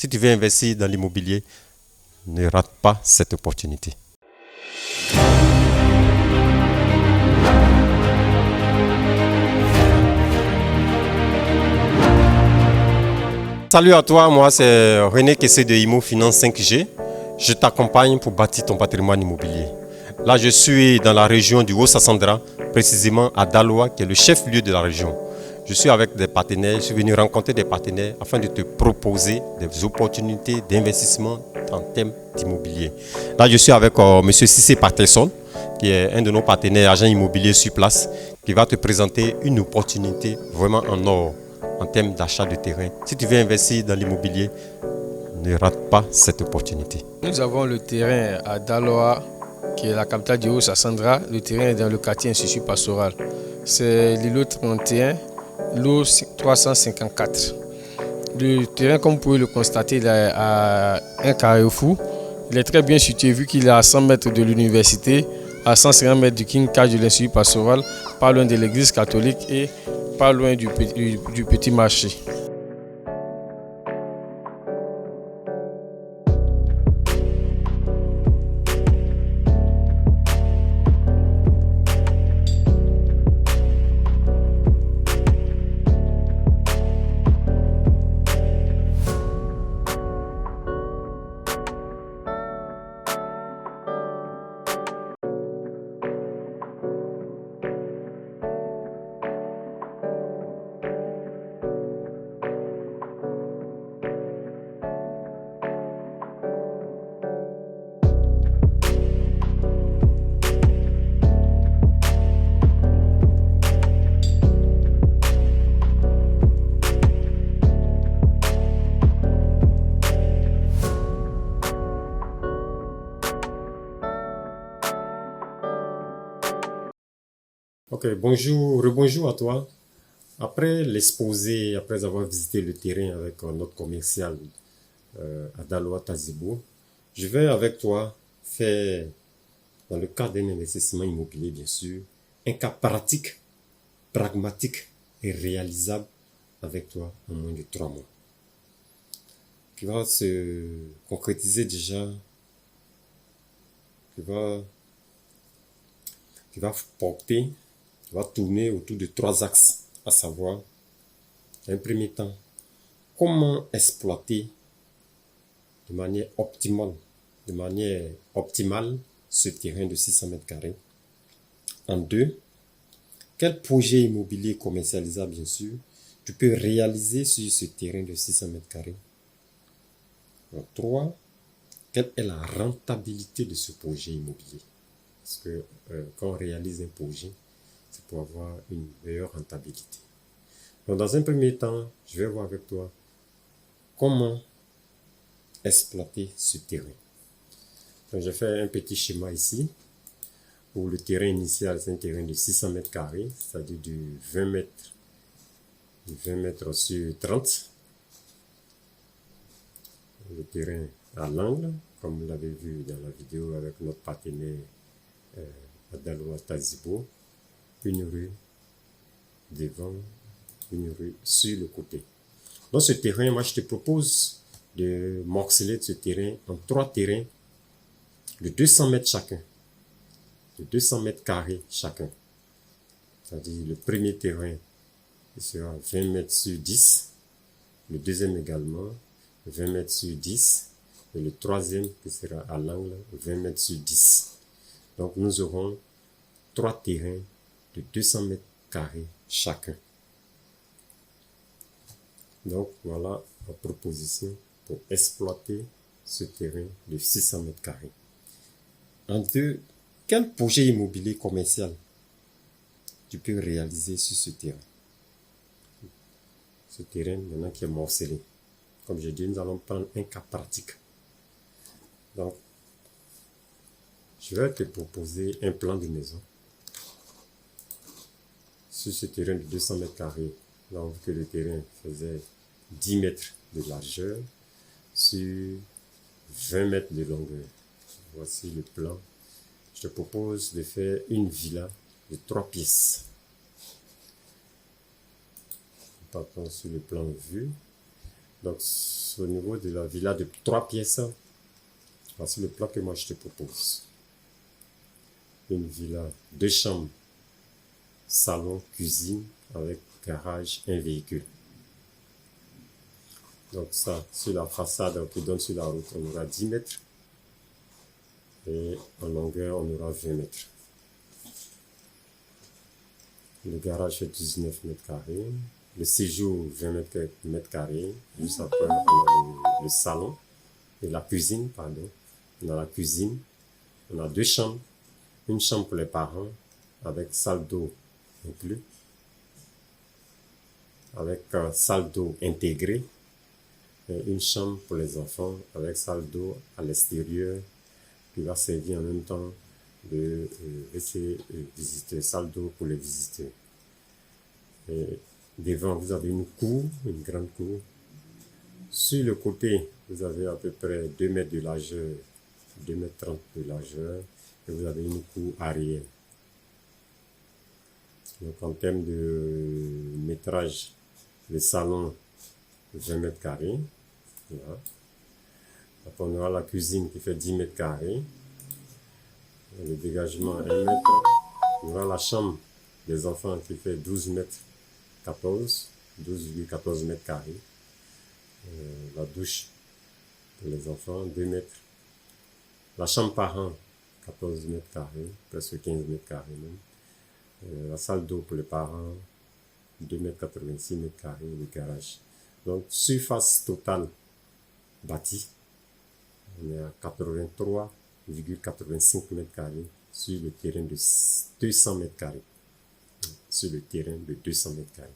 Si tu veux investir dans l'immobilier, ne rate pas cette opportunité. Salut à toi, moi c'est René Kessé de Imo Finance 5G. Je t'accompagne pour bâtir ton patrimoine immobilier. Là, je suis dans la région du Haut-Sassandra, précisément à Daloa, qui est le chef-lieu de la région. Je suis avec des partenaires, je suis venu rencontrer des partenaires afin de te proposer des opportunités d'investissement en termes d'immobilier. Là, je suis avec M. Cissé Patterson, qui est un de nos partenaires agents immobiliers sur place, qui va te présenter une opportunité vraiment en or en termes d'achat de terrain. Si tu veux investir dans l'immobilier, ne rate pas cette opportunité. Nous avons le terrain à Daloa, qui est la capitale du Haut-Sassandra. Le terrain est dans le quartier Institut Pastoral. C'est l'îlot 31, lot 354. Le terrain, comme vous pouvez le constater, il est à un carrefour. Il est très bien situé vu qu'il est à 100 mètres de l'université, à 150 mètres du King Cage de l'Institut Pastoral, pas loin de l'église catholique et pas loin du petit marché. Ok, bonjour, rebonjour à toi. Après l'exposé, après avoir visité le terrain avec notre commercial à Daloa Tazibo, je vais avec toi faire, dans le cadre d'un investissement immobilier bien sûr, un cas pratique, pragmatique et réalisable avec toi en moins de 3 mois. Qui va se concrétiser déjà, qui va porter, qui va tourner autour de 3 axes, à savoir, en premier temps, comment exploiter de manière optimale ce terrain de 600 mètres carrés. En deux, quel projet immobilier commercialisable, bien sûr, tu peux réaliser sur ce terrain de 600 mètres carrés. En trois, quelle est la rentabilité de ce projet immobilier? Parce que quand on réalise un projet, c'est pour avoir une meilleure rentabilité. Donc, dans un premier temps, je vais voir avec toi comment exploiter ce terrain. Donc, je fais un petit schéma ici. Pour le terrain initial, c'est un terrain de 600 mètres carrés, c'est-à-dire de 20 mètres sur 30. Le terrain à l'angle, comme vous l'avez vu dans la vidéo avec notre partenaire Adaloa Tazibo. Une rue devant, une rue sur le côté. Dans ce terrain, moi je te propose de morceler ce terrain en 3 terrains de 200 mètres chacun, de 200 mètres carrés chacun. C'est-à-dire le premier terrain il sera 20 mètres sur 10, le deuxième également 20 mètres sur 10 et le troisième qui sera à l'angle 20 mètres sur 10. Donc nous aurons 3 terrains de 200 mètres carrés chacun. Donc voilà la proposition pour exploiter ce terrain de 600 mètres carrés. En deux, quel projet immobilier commercial tu peux réaliser sur ce terrain? Ce terrain maintenant qui est morcelé. Comme je dis, nous allons prendre un cas pratique. Donc, je vais te proposer un plan de maison sur ce terrain de 200 mètres carrés. Là, on voit que le terrain faisait 10 mètres de largeur sur 20 mètres de longueur. Voici le plan. Je te propose de faire une villa de 3 pièces. Partons sur le plan vue. Donc, au niveau de la villa de 3 pièces, voici le plan que moi je te propose. Une villa, 2 chambres, salon, cuisine, avec garage, un véhicule. Donc ça, sur la façade qui donne sur la route, on aura 10 mètres. Et en longueur, on aura 20 mètres. Le garage fait 19 mètres carrés. Le séjour, 20 mètres carrés. Juste après, on a le salon et la cuisine, pardon. On a la cuisine. On a 2 chambres. Une chambre pour les parents avec salle d'eau inclus. Avec salle d'eau intégrée. Et une chambre pour les enfants avec salle d'eau à l'extérieur qui va servir en même temps de visiter, salle d'eau pour les visiteurs. Et devant, vous avez une cour, une grande cour. Sur le côté, vous avez à peu près 2 mètres de largeur, 2 mètres 30 de largeur, et vous avez une cour arrière. Donc en termes de métrage, le salon, 20 mètres carrés. Voilà. Après, on aura la cuisine qui fait 10 mètres carrés. Le dégagement 1 mètre. On aura la chambre des enfants qui fait 12 mètres 14, 12,14 mètres carrés. La douche pour les enfants, 2 mètres. La chambre parents, 14 mètres carrés, presque 15 mètres carrés même. La salle d'eau pour les parents, 2 mètres 86 mètres carrés, le garage. Donc, surface totale bâtie, on est à 83,85 mètres carrés sur le terrain de 200 mètres carrés. Sur le terrain de 200 mètres carrés.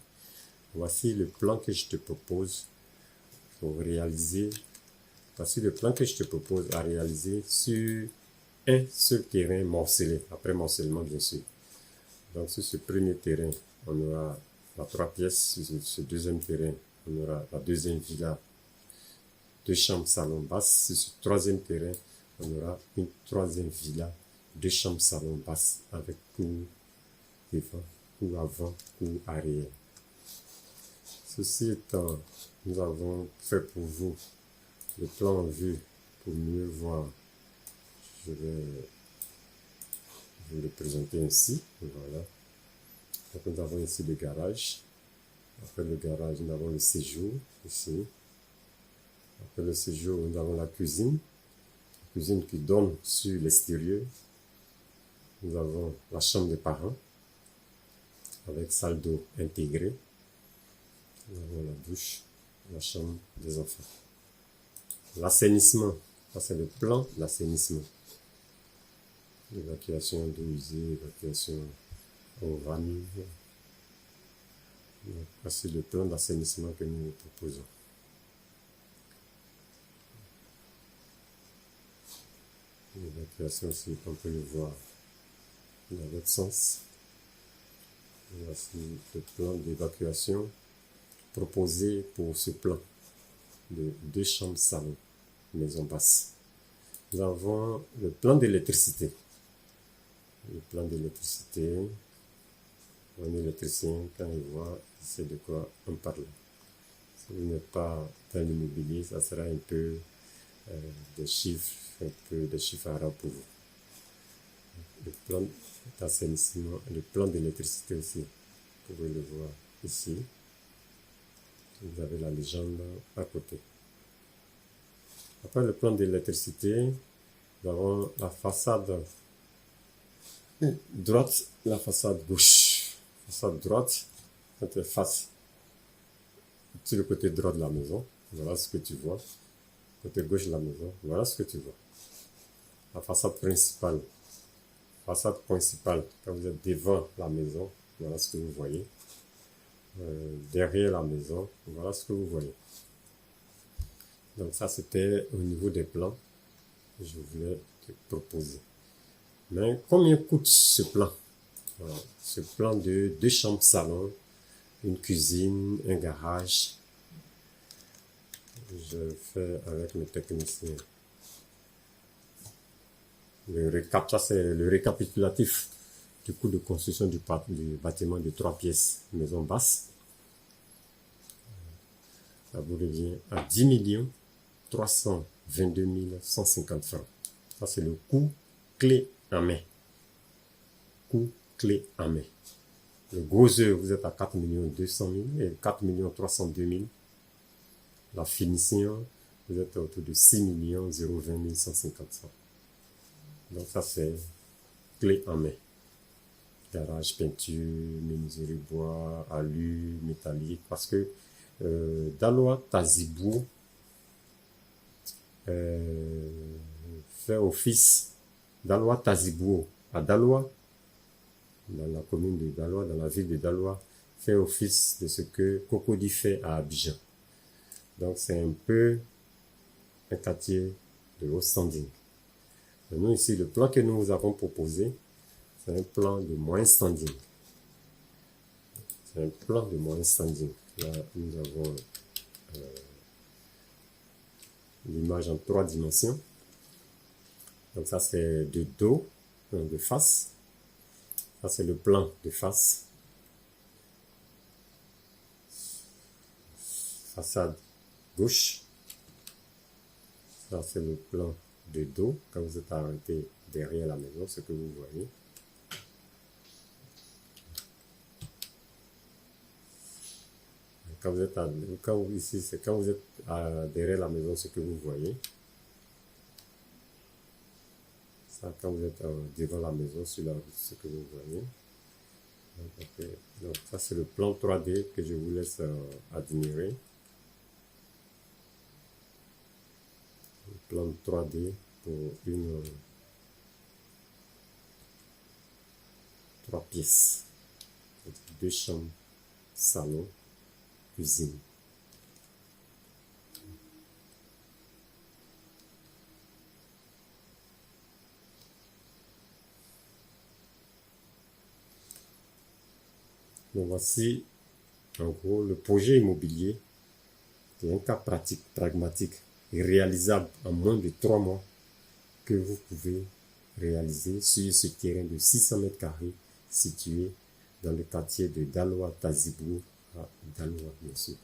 Voici le plan que je te propose pour réaliser. Voici le plan que je te propose à réaliser sur un seul terrain morcelé, après morcellement bien sûr. Donc sur ce premier terrain, on aura la 3 pièces. Sur ce deuxième terrain, on aura la deuxième villa, 2 chambres, salon, basse. Sur ce troisième terrain, on aura une troisième villa, 2 chambres, salon, basse, avec cour devant, cour avant, cour arrière. Ceci étant, nous avons fait pour vous le plan en vue pour mieux voir. Je vais vous le présenter ainsi. Voilà. Donc nous avons ici le garage. Après le garage, nous avons le séjour ici. Après le séjour, nous avons la cuisine. La cuisine qui donne sur l'extérieur. Nous avons la chambre des parents avec salle d'eau intégrée. Nous avons la douche, la chambre des enfants. L'assainissement, ça c'est le plan d'assainissement. Évacuation d'eau usée, évacuation au vanille. Voici le plan d'assainissement que nous proposons. L'évacuation aussi, on peut le voir dans l'autre sens. Voici le plan d'évacuation proposé pour ce plan de 2 chambres salon, maison basse. Nous avons le plan d'électricité. Le plan d'électricité, un électricien, quand il voit, il sait de quoi on parle. Si vous n'êtes pas dans l'immobilier, ça sera un peu des chiffres arabes pour vous. Le plan d'assainissement, le plan d'électricité aussi, vous pouvez le voir ici. Vous avez la légende à côté. Après le plan d'électricité, nous avons la façade droite, la façade gauche. Façade droite, quand tu face sur le côté droit de la maison, voilà ce que tu vois. Côté gauche de la maison, voilà ce que tu vois. La façade principale. Façade principale, quand vous êtes devant la maison, voilà ce que vous voyez. Derrière la maison, voilà ce que vous voyez. Donc ça c'était au niveau des plans que je voulais te proposer. Mais combien coûte ce plan? Voilà. Ce plan de 2 chambres salon, une cuisine, un garage. Je fais avec mes techniciens. Ça c'est le récapitulatif du coût de construction du bâtiment de 3 pièces, maison basse. ça vous revient à 10 322 150 francs. Ça, c'est le coût clé en main. Coût clé en main. Le gros œuvre, vous êtes à 4 200 000 et 4 302 000. La finition, vous êtes autour de 6 020 150 francs. Donc ça, c'est clé en main. Garage, peinture, menuiserie bois, alu, métallique. Parce que Daloa Tazibou fait office. Daloa Tazibou à Daloa, dans la commune de Daloa, dans la ville de Daloa, fait office de ce que Cocody fait à Abidjan. Donc c'est un peu un quartier de haut standing. Nous ici, le plan que nous vous avons proposé, c'est un plan de moyen standing. C'est un plan de moyen standing. Là, nous avons l'image en 3 dimensions. Donc ça, c'est de dos, de face. Ça, c'est le plan de face. Façade gauche. Ça, c'est le plan de dos. Quand vous êtes arrêté derrière la maison, ce que vous voyez. Quand vous êtes ici, c'est quand vous êtes derrière la maison, ce que vous voyez. Ça, quand vous êtes devant la maison, sur la route, ce que vous voyez. Donc ça, c'est le plan 3D que je vous laisse admirer. Le plan 3D pour une 3 pièces. 2 chambres, salon, cuisine. Donc voici en gros le projet immobilier. C'est un cas pratique, pragmatique et réalisable en moins de 3 mois que vous pouvez réaliser sur ce terrain de 600 mètres carrés situé dans le quartier de Daloa Tazibou à Daloa, bien sûr.